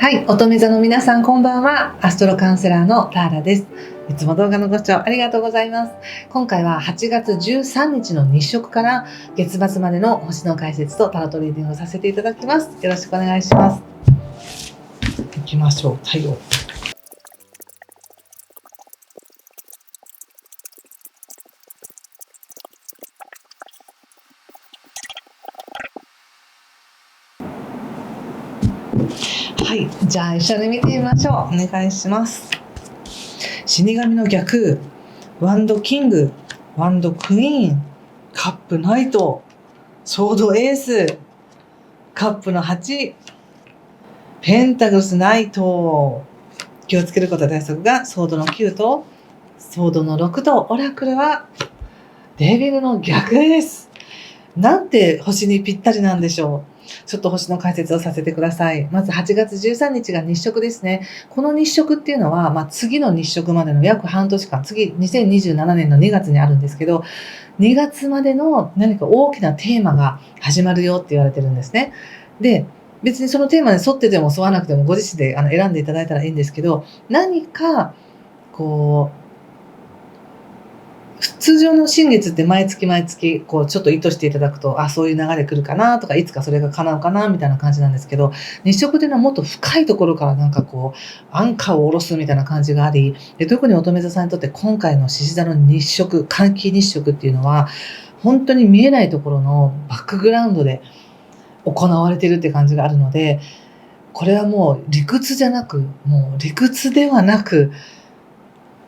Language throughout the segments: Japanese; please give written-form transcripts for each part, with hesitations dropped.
はい、乙女座の皆さんこんばんは。アストロカウンセラーのターラです。いつも動画のご視聴ありがとうございます。今回は8月13日の日食から月末までの星の解説とタロットリーディングをさせていただきます。よろしくお願いします。行きましょう。太陽。はい、じゃあ一緒に見てみましょう。お願いします。死神の逆、ワンドキング、ワンドクイーン、カップナイト、ソードエース、カップの8、ペンタグスナイト。気をつけること対策がソードの9とソードの6と、オラクルはデビルの逆です。なんて星にぴったりなんでしょう。ちょっと星の解説をさせてください。まず8月13日が日食ですね。この日食っていうのは、次の日食までの約半年間、次2027年の2月にあるんですけど、2月までの何か大きなテーマが始まるよって言われてるんですね。で、別にそのテーマに沿ってても沿わなくてもご自身で選んでいただいたらいいんですけど、何かこう通常の新月って毎月毎月ちょっと意図していただくと、そういう流れ来るかなとか、いつかそれが叶うかなみたいな感じなんですけど、日食っていうのはもっと深いところからアンカーを下ろすみたいな感じがあり、で特に乙女座さんにとって今回の獅子座の日食、皆既日食っていうのは本当に見えないところのバックグラウンドで行われているって感じがあるので、これはもう理屈ではなく、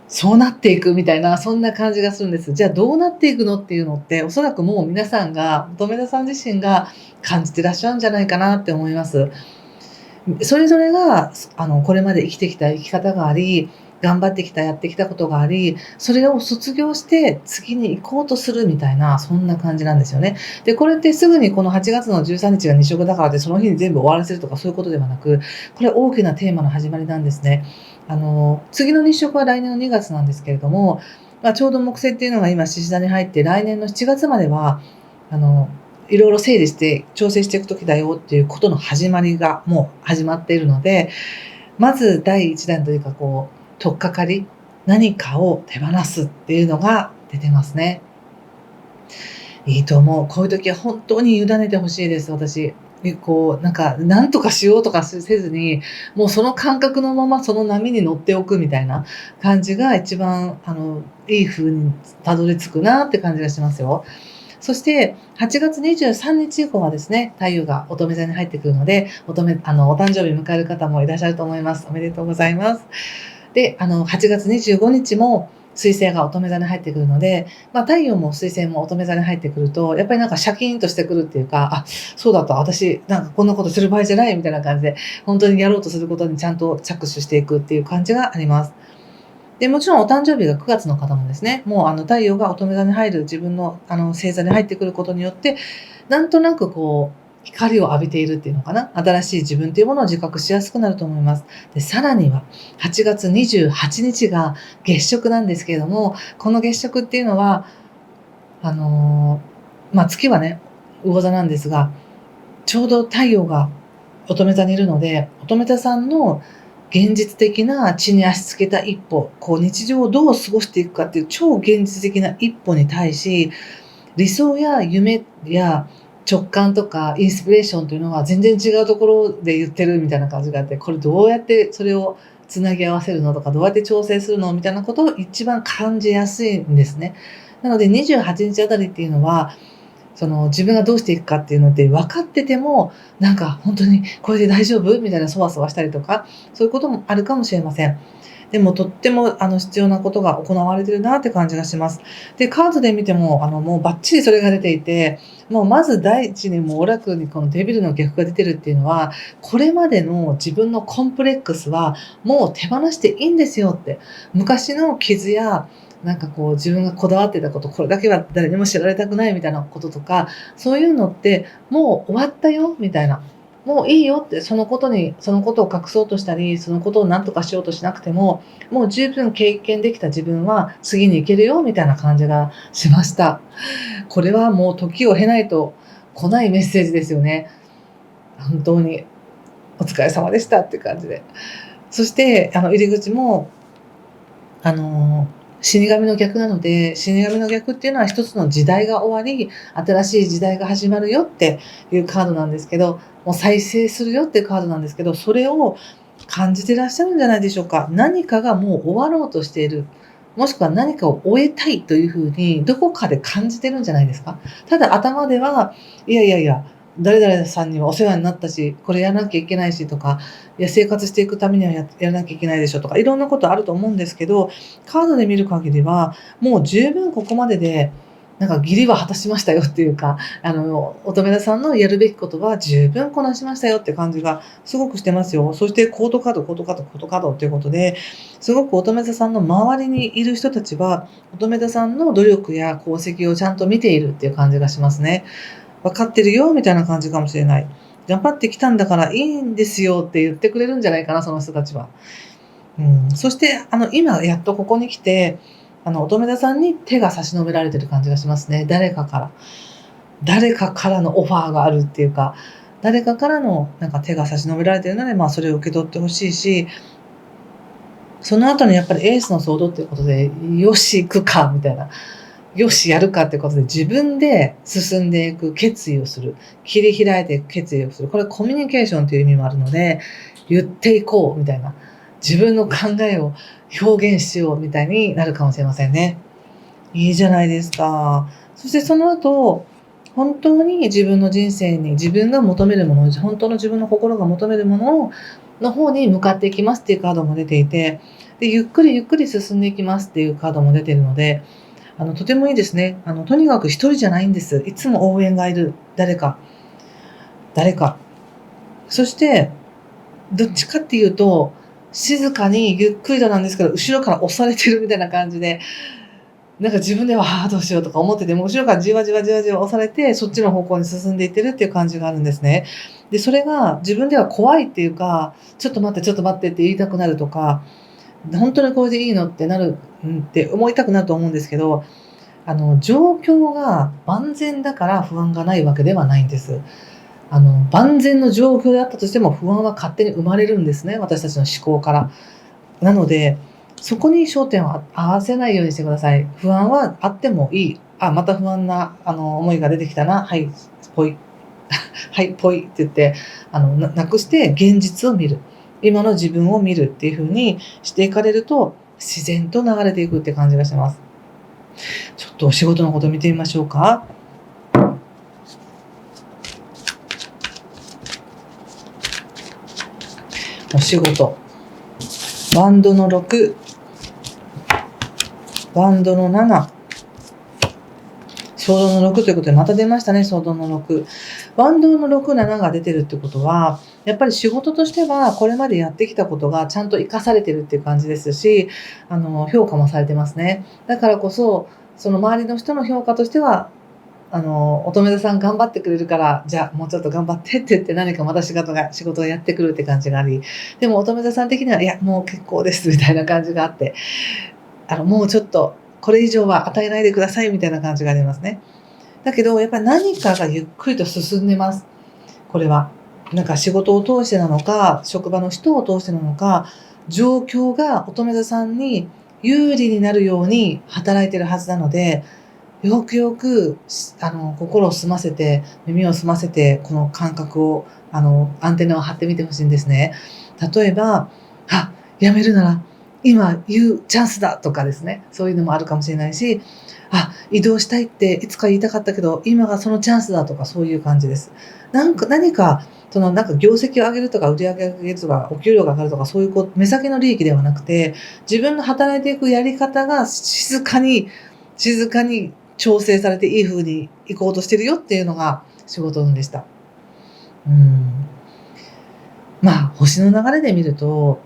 そうなっていくみたいな、そんな感じがするんです。じゃあどうなっていくのっていうのって、おそらくもう皆さんが、乙女座さん自身が感じてらっしゃるんじゃないかなって思います。それぞれが、これまで生きてきた生き方があり、頑張ってきた、やってきたことがあり、それを卒業して次に行こうとするみたいな、そんな感じなんですよね。で、これってすぐにこの8月の13日が日食だからってその日に全部終わらせるとかそういうことではなく、これ大きなテーマの始まりなんですね。次の日食は来年の2月なんですけれども、ちょうど木星っていうのが今獅子座に入って来年の7月まではいろいろ整理して調整していく時だよっていうことの始まりがもう始まっているので、まず第一弾というか取っかかり、何かを手放すっていうのが出てますね。いいと思う。こういう時は本当に委ねてほしいです、私。なんとかしようとかせずに、もうその感覚のままその波に乗っておくみたいな感じが一番、いい風にたどり着くなって感じがしますよ。そして、8月23日以降はですね、太陽が乙女座に入ってくるので、お誕生日迎える方もいらっしゃると思います。おめでとうございます。で、8月25日も水星が乙女座に入ってくるので、太陽も水星も乙女座に入ってくると、やっぱりシャキーンとしてくるっていうか、そうだった、私こんなことする場合じゃないみたいな感じで、本当にやろうとすることにちゃんと着手していくっていう感じがあります。で、もちろんお誕生日が9月の方もですね、もう太陽が乙女座に入る自分の星座に入ってくることによって、なんとなく光を浴びているっていうのかな、新しい自分というものを自覚しやすくなると思います。で、さらには8月28日が月食なんですけれども、この月食っていうのは月はね、魚座なんですが、ちょうど太陽が乙女座にいるので、乙女座さんの現実的な地に足つけた一歩、日常をどう過ごしていくかっていう超現実的な一歩に対し、理想や夢や直感とかインスピレーションというのは全然違うところで言ってるみたいな感じがあって、これどうやってそれをつなぎ合わせるのとか、どうやって調整するのみたいなことを一番感じやすいんですね。なので28日あたりっていうのは、自分がどうしていくかっていうのって分かってても、本当にこれで大丈夫みたいなそわそわしたりとか、そういうこともあるかもしれません。でもとっても必要なことが行われてるなって感じがします。で、カードで見てももうバッチリそれが出ていて、もうまず第一にもうオラクルにこのデビルの逆が出てるっていうのは、これまでの自分のコンプレックスはもう手放していいんですよって。昔の傷や自分がこだわってたこと、これだけは誰にも知られたくないみたいなこととか、そういうのってもう終わったよみたいな。もういいよって、そのことを隠そうとしたり、そのことを何とかしようとしなくても、もう十分経験できた自分は次に行けるよみたいな感じがしました。これはもう時を経ないと来ないメッセージですよね。本当に。お疲れ様でしたっていう感じで。そして、入り口も、あの、死神の逆なので、死神の逆っていうのは一つの時代が終わり、新しい時代が始まるよっていうカードなんですけど、もう再生するよっていうカードなんですけど、それを感じてらっしゃるんじゃないでしょうか。何かがもう終わろうとしている。もしくは何かを終えたいというふうに、どこかで感じてるんじゃないですか。ただ頭では、いやいやいや、誰々さんにはお世話になったし、これやらなきゃいけないしとか、いや、生活していくためにはやらなきゃいけないでしょとか、いろんなことあると思うんですけど、カードで見る限りは、もう十分ここまでで、なんか義理は果たしましたよっていうか、乙女座さんのやるべきことは十分こなしましたよって感じがすごくしてますよ。そしてコートカード、コートカード、コートカードっていうことで、すごく乙女座さんの周りにいる人たちは、乙女座さんの努力や功績をちゃんと見ているっていう感じがしますね。分かってるよみたいな感じかもしれない。頑張ってきたんだからいいんですよって言ってくれるんじゃないかな、その人たちは。そして、今やっとここに来て、乙女座さんに手が差し伸べられてる感じがしますね。誰かから。誰かからのオファーがあるっていうか、誰かからのなんか手が差し伸べられてるので、それを受け取ってほしいし、その後にやっぱりエースのソードっていうことで、よし、行くか、みたいな。よし、やるかってことで自分で進んでいく決意をする。切り開いていく決意をする。これコミュニケーションという意味もあるので、言っていこうみたいな。自分の考えを表現しようみたいになるかもしれませんね。いいじゃないですか。そしてその後、本当に自分の人生に自分が求めるもの、本当の自分の心が求めるものの方に向かっていきますっていうカードも出ていて、で、ゆっくりゆっくり進んでいきますっていうカードも出ているので、とてもいいですね。とにかく一人じゃないんです。いつも応援がいる。誰か。誰か。そして、どっちかっていうと、静かにゆっくりとなんですけど、後ろから押されてるみたいな感じで、なんか自分では、どうしようとか思ってても、後ろからじわじわじわじわ押されて、そっちの方向に進んでいってるっていう感じがあるんですね。で、それが自分では怖いっていうか、ちょっと待って、ちょっと待ってって言いたくなるとか、本当にこれでいいのってなる、って思いたくなると思うんですけど、状況が万全だから不安がないわけではないんです。万全の状況であったとしても不安は勝手に生まれるんですね、私たちの思考から。なので、そこに焦点を合わせないようにしてください。不安はあってもいい。また不安な思いが出てきたな。はい、ぽい。はい、ぽいって言って、なくして現実を見る。今の自分を見るっていう風にしていかれると、自然と流れていくって感じがします。ちょっとお仕事のこと見てみましょうか。お仕事。ワンドの6、ワンドの7、ソードの6ということで、また出ましたね、ソードの6。ワンドの6、7が出てるってことは、やっぱり仕事としては、これまでやってきたことがちゃんと活かされてるっていう感じですし、評価もされてますね。だからこそ、その周りの人の評価としては、乙女座さん頑張ってくれるから、じゃあもうちょっと頑張ってって言って何かまた仕事がやってくるって感じがあり、でも乙女座さん的には、いや、もう結構ですみたいな感じがあって、もうちょっとこれ以上は与えないでくださいみたいな感じがありますね。だけど、やっぱり何かがゆっくりと進んでます。これは。なんか仕事を通してなのか、職場の人を通してなのか、状況が乙女座さんに有利になるように働いてるはずなので、よくよく、心を澄ませて、耳を澄ませて、この感覚を、アンテナを張ってみてほしいんですね。例えば、辞めるなら、今言うチャンスだとかですね。そういうのもあるかもしれないし、移動したいっていつか言いたかったけど、今がそのチャンスだとかそういう感じです。何か、なんか業績を上げるとか、売り上げを上げるとか、お給料が上がるとか、そういう目先の利益ではなくて、自分の働いていくやり方が静かに調整されていい風に行こうとしてるよっていうのが仕事運でした。星の流れで見ると、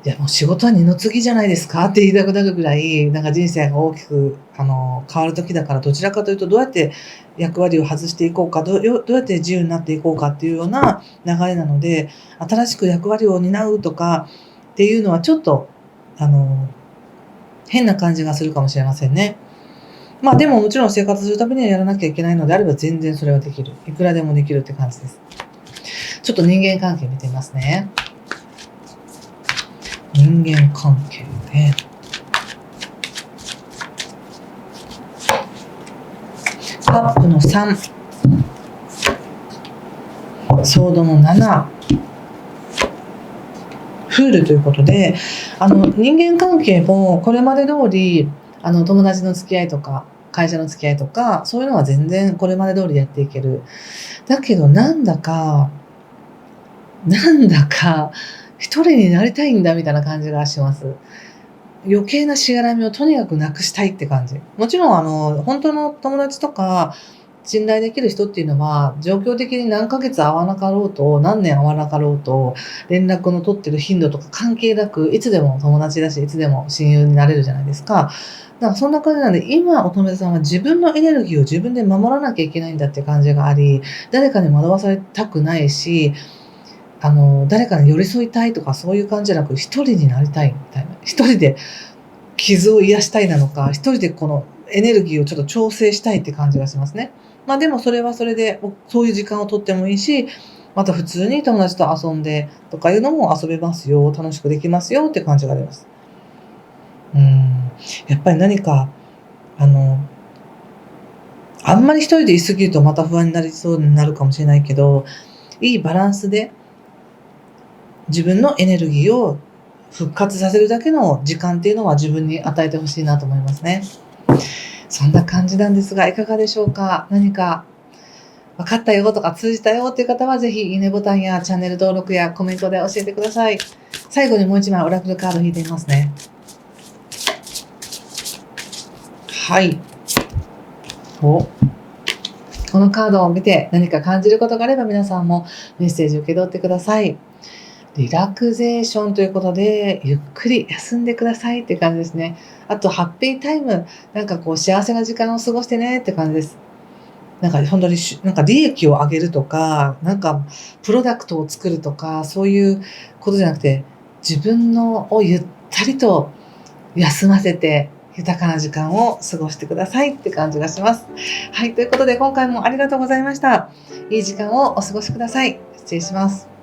いやもう仕事は二の次じゃないですかって言いたくなるぐらい、なんか人生が大きく変わる時だから、どちらかというとどうやって役割を外していこうか、どうやって自由になっていこうかっていうような流れなので、新しく役割を担うとかっていうのはちょっと変な感じがするかもしれませんね。でももちろん生活するためにはやらなきゃいけないのであれば全然それはできる。いくらでもできるって感じです。ちょっと人間関係見てみますね。人間関係ね。カップの3、ソードの7、フールということで、人間関係もこれまで通り、友達の付き合いとか、会社の付き合いとか、そういうのは全然これまで通りやっていける。だけどなんだか一人になりたいんだみたいな感じがします。余計なしがらみをとにかくなくしたいって感じ。もちろん本当の友達とか、信頼できる人っていうのは、状況的に何ヶ月会わなかろうと、何年会わなかろうと、連絡の取ってる頻度とか関係なく、いつでも友達だし、いつでも親友になれるじゃないですか。だからそんな感じなんで、今乙女さんは自分のエネルギーを自分で守らなきゃいけないんだっていう感じがあり、誰かに惑わされたくないし、誰かに寄り添いたいとかそういう感じじゃなく、一人になりたいみたいな。一人で傷を癒したいなのか、一人でこのエネルギーをちょっと調整したいって感じがしますね。でもそれはそれで、そういう時間をとってもいいし、また普通に友達と遊んでとかいうのも遊べますよ、楽しくできますよって感じがあります。やっぱり何か、あんまり一人でいすぎるとまた不安になりそうになるかもしれないけど、いいバランスで自分のエネルギーを復活させるだけの時間っていうのは自分に与えてほしいなと思いますね。そんな感じなんですが、いかがでしょうか。何か分かったよとか通じたよっていう方はぜひいいねボタンやチャンネル登録やコメントで教えてください。最後にもう一枚オラクルカード引いてみますね。はい。このカードを見て何か感じることがあれば皆さんもメッセージ受け取ってください。リラクゼーションということで、ゆっくり休んでくださいって感じですね。あと、ハッピータイム、幸せな時間を過ごしてねって感じです。本当に利益を上げるとか、プロダクトを作るとか、そういうことじゃなくて、自分をゆったりと休ませて、豊かな時間を過ごしてくださいって感じがします。はい、ということで今回もありがとうございました。いい時間をお過ごしください。失礼します。